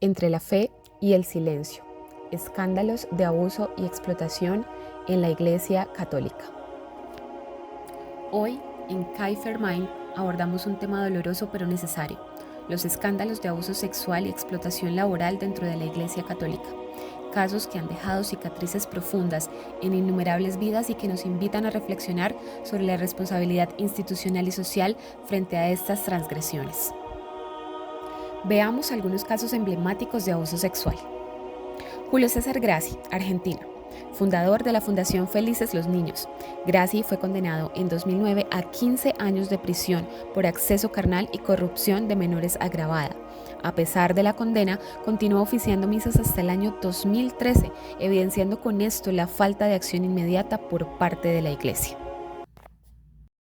Entre la fe y el silencio. Escándalos de abuso y explotación en la Iglesia Católica. Hoy, en Kaiser Mind, abordamos un tema doloroso pero necesario: los escándalos de abuso sexual y explotación laboral dentro de la Iglesia Católica. Casos que han dejado cicatrices profundas en innumerables vidas y que nos invitan a reflexionar sobre la responsabilidad institucional y social frente a estas transgresiones. Veamos algunos casos emblemáticos de abuso sexual. Julio César Grassi, Argentina, fundador de la Fundación Felices los Niños. Grassi fue condenado en 2009 a 15 años de prisión por acceso carnal y corrupción de menores agravada. A pesar de la condena, continuó oficiando misas hasta el año 2013, evidenciando con esto la falta de acción inmediata por parte de la Iglesia.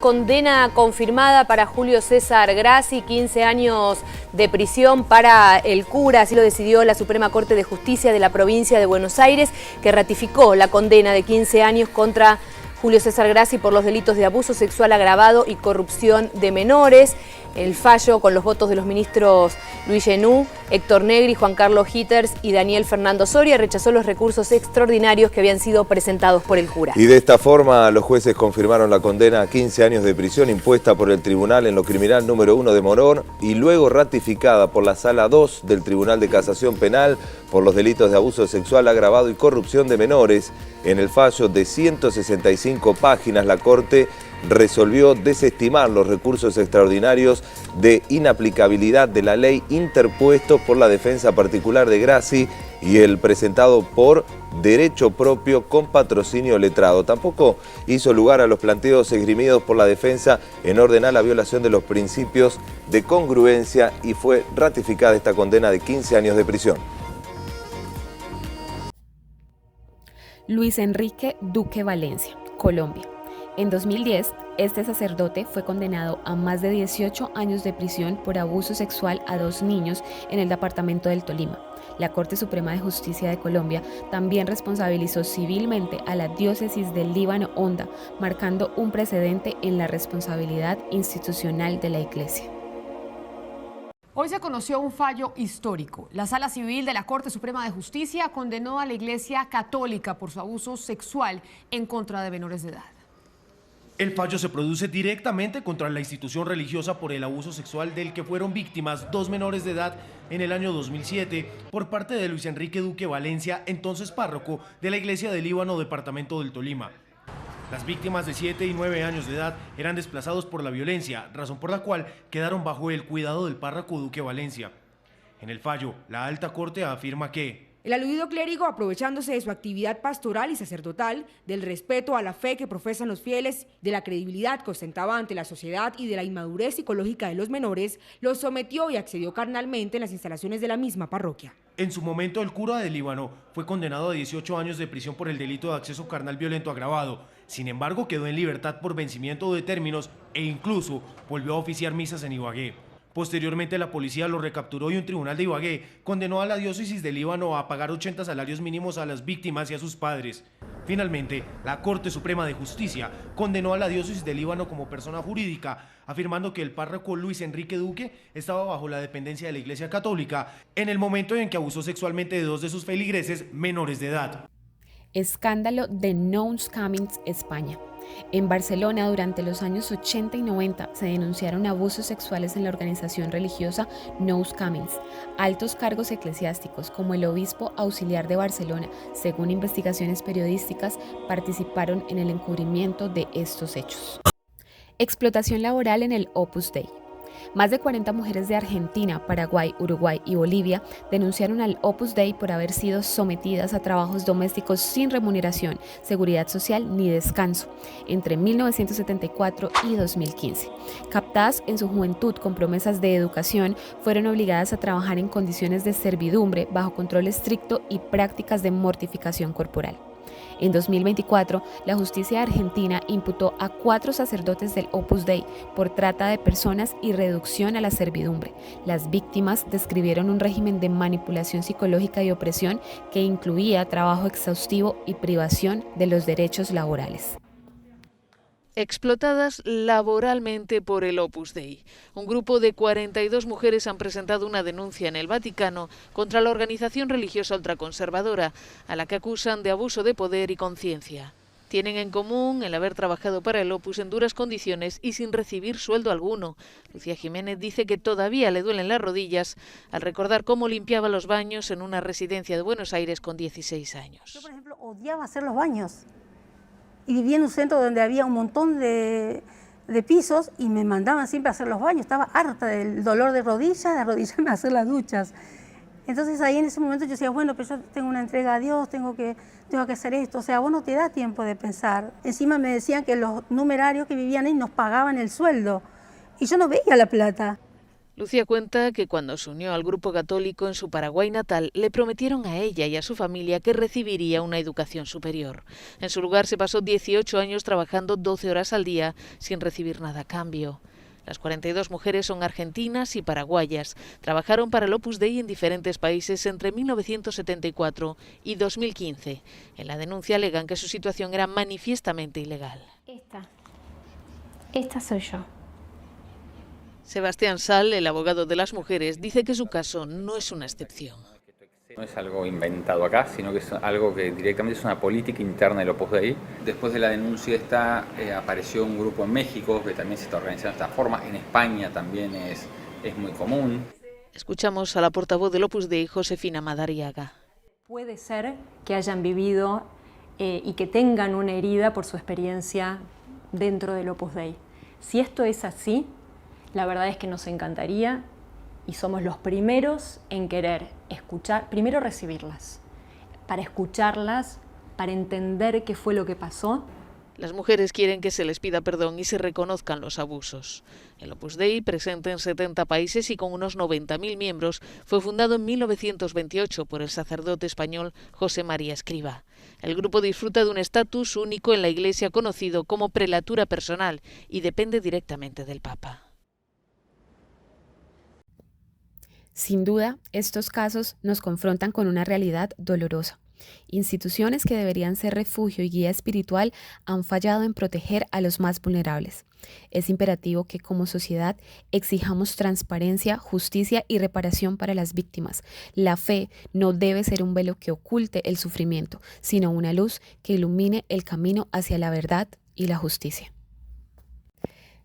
Condena confirmada para Julio César Grassi, 15 años de prisión para el cura, así lo decidió la Suprema Corte de Justicia de la provincia de Buenos Aires, que ratificó la condena de 15 años contra Julio César Grassi por los delitos de abuso sexual agravado y corrupción de menores. El fallo, con los votos de los ministros Luis Genú, Héctor Negri, Juan Carlos Hitters y Daniel Fernando Soria, rechazó los recursos extraordinarios que habían sido presentados por el cura. Y de esta forma los jueces confirmaron la condena a 15 años de prisión impuesta por el Tribunal en lo Criminal número 1 de Morón y luego ratificada por la Sala 2 del Tribunal de Casación Penal por los delitos de abuso sexual agravado y corrupción de menores. En el fallo de 165 páginas, la Corte resolvió desestimar los recursos extraordinarios de inaplicabilidad de la ley interpuestos por la defensa particular de Grassi y el presentado por Derecho Propio con patrocinio letrado. Tampoco hizo lugar a los planteos esgrimidos por la defensa en orden a la violación de los principios de congruencia y fue ratificada esta condena de 15 años de prisión. Luis Enrique Duque Valencia, Colombia. En 2010, este sacerdote fue condenado a más de 18 años de prisión por abuso sexual a 2 niños en el departamento del Tolima. La Corte Suprema de Justicia de Colombia también responsabilizó civilmente a la diócesis del Líbano Honda, marcando un precedente en la responsabilidad institucional de la Iglesia. Hoy se conoció un fallo histórico. La Sala Civil de la Corte Suprema de Justicia condenó a la Iglesia Católica por su abuso sexual en contra de menores de edad. El fallo se produce directamente contra la institución religiosa por el abuso sexual del que fueron víctimas 2 menores de edad en el año 2007 por parte de Luis Enrique Duque Valencia, entonces párroco de la Iglesia del Líbano, departamento del Tolima. Las víctimas de 7 y 9 años de edad eran desplazados por la violencia, razón por la cual quedaron bajo el cuidado del párroco Duque Valencia. En el fallo, la Alta Corte afirma que el aludido clérigo, aprovechándose de su actividad pastoral y sacerdotal, del respeto a la fe que profesan los fieles, de la credibilidad que ostentaba ante la sociedad y de la inmadurez psicológica de los menores, los sometió y accedió carnalmente en las instalaciones de la misma parroquia. En su momento, el cura del Líbano fue condenado a 18 años de prisión por el delito de acceso carnal violento agravado. Sin embargo, quedó en libertad por vencimiento de términos e incluso volvió a oficiar misas en Ibagué. Posteriormente, la policía lo recapturó y un tribunal de Ibagué condenó a la diócesis del Líbano a pagar 80 salarios mínimos a las víctimas y a sus padres. Finalmente, la Corte Suprema de Justicia condenó a la diócesis del Líbano como persona jurídica, afirmando que el párroco Luis Enrique Duque estaba bajo la dependencia de la Iglesia Católica en el momento en que abusó sexualmente de 2 de sus feligreses menores de edad. Escándalo de Nous Camins, España. En Barcelona, durante los años 80 y 90, se denunciaron abusos sexuales en la organización religiosa Nous Camins. Altos cargos eclesiásticos, como el obispo auxiliar de Barcelona, según investigaciones periodísticas, participaron en el encubrimiento de estos hechos. Explotación laboral en el Opus Dei. Más de 40 mujeres de Argentina, Paraguay, Uruguay y Bolivia denunciaron al Opus Dei por haber sido sometidas a trabajos domésticos sin remuneración, seguridad social ni descanso entre 1974 y 2015. Captadas en su juventud con promesas de educación, fueron obligadas a trabajar en condiciones de servidumbre bajo control estricto y prácticas de mortificación corporal. En 2024, la justicia argentina imputó a 4 sacerdotes del Opus Dei por trata de personas y reducción a la servidumbre. Las víctimas describieron un régimen de manipulación psicológica y opresión que incluía trabajo exhaustivo y privación de los derechos laborales. explotadas laboralmente por el Opus Dei. Un grupo de 42 mujeres han presentado una denuncia en el Vaticano contra la organización religiosa ultraconservadora, a la que acusan de abuso de poder y conciencia. Tienen en común el haber trabajado para el Opus en duras condiciones y sin recibir sueldo alguno. Lucía Jiménez dice que todavía le duelen las rodillas al recordar cómo limpiaba los baños en una residencia de Buenos Aires con 16 años. Yo, por ejemplo, odiaba hacer los baños. Y vivía en un centro donde había un montón de pisos y me mandaban siempre a hacer los baños. Estaba harta del dolor de rodillas, de arrodillarme a hacer las duchas. Entonces ahí en ese momento yo decía, bueno, pero yo tengo una entrega a Dios, tengo que hacer esto. O sea, vos no te da tiempo de pensar. Encima me decían que los numerarios que vivían ahí nos pagaban el sueldo. Y yo no veía la plata. Lucía cuenta que cuando se unió al grupo católico en su Paraguay natal, le prometieron a ella y a su familia que recibiría una educación superior. En su lugar se pasó 18 años trabajando 12 horas al día sin recibir nada a cambio. Las 42 mujeres son argentinas y paraguayas. Trabajaron para el Opus Dei en diferentes países entre 1974 y 2015. En la denuncia alegan que su situación era manifiestamente ilegal. Esta soy yo. Sebastián Sal, el abogado de las mujeres, dice que su caso no es una excepción. No es algo inventado acá, sino que es algo que directamente es una política interna del Opus Dei. Después de la denuncia esta, apareció un grupo en México que también se está organizando de esta forma. En España también es muy común. Escuchamos a la portavoz del Opus Dei, Josefina Madariaga. Puede ser que hayan vivido y que tengan una herida por su experiencia dentro del Opus Dei. Si esto es así, la verdad es que nos encantaría y somos los primeros en querer escuchar, primero recibirlas, para escucharlas, para entender qué fue lo que pasó. Las mujeres quieren que se les pida perdón y se reconozcan los abusos. El Opus Dei, presente en 70 países y con unos 90.000 miembros, fue fundado en 1928 por el sacerdote español José María Escrivá. El grupo disfruta de un estatus único en la Iglesia conocido como prelatura personal y depende directamente del Papa. Sin duda, estos casos nos confrontan con una realidad dolorosa. Instituciones que deberían ser refugio y guía espiritual han fallado en proteger a los más vulnerables. Es imperativo que como sociedad exijamos transparencia, justicia y reparación para las víctimas. La fe no debe ser un velo que oculte el sufrimiento, sino una luz que ilumine el camino hacia la verdad y la justicia.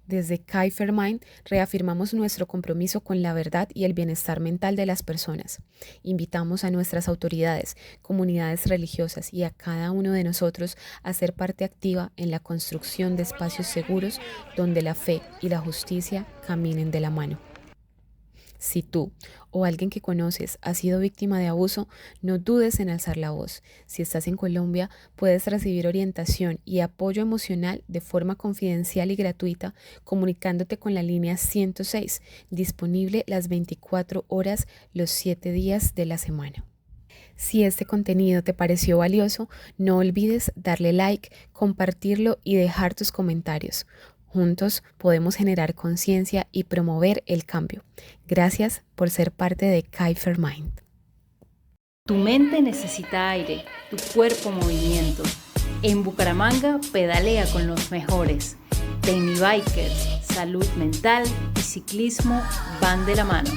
Desde Kaiser Mind reafirmamos nuestro compromiso con la verdad y el bienestar mental de las personas. Invitamos a nuestras autoridades, comunidades religiosas y a cada uno de nosotros a ser parte activa en la construcción de espacios seguros donde la fe y la justicia caminen de la mano. Si tú o alguien que conoces ha sido víctima de abuso, no dudes en alzar la voz. Si estás en Colombia, puedes recibir orientación y apoyo emocional de forma confidencial y gratuita comunicándote con la línea 106, disponible las 24 horas, los 7 días de la semana. Si este contenido te pareció valioso, no olvides darle like, compartirlo y dejar tus comentarios. Juntos podemos generar conciencia y promover el cambio. Gracias por ser parte de Kaiser Mind. Tu mente necesita aire, tu cuerpo movimiento. En Bucaramanga pedalea con los mejores. Tecnibikers, salud mental y ciclismo van de la mano.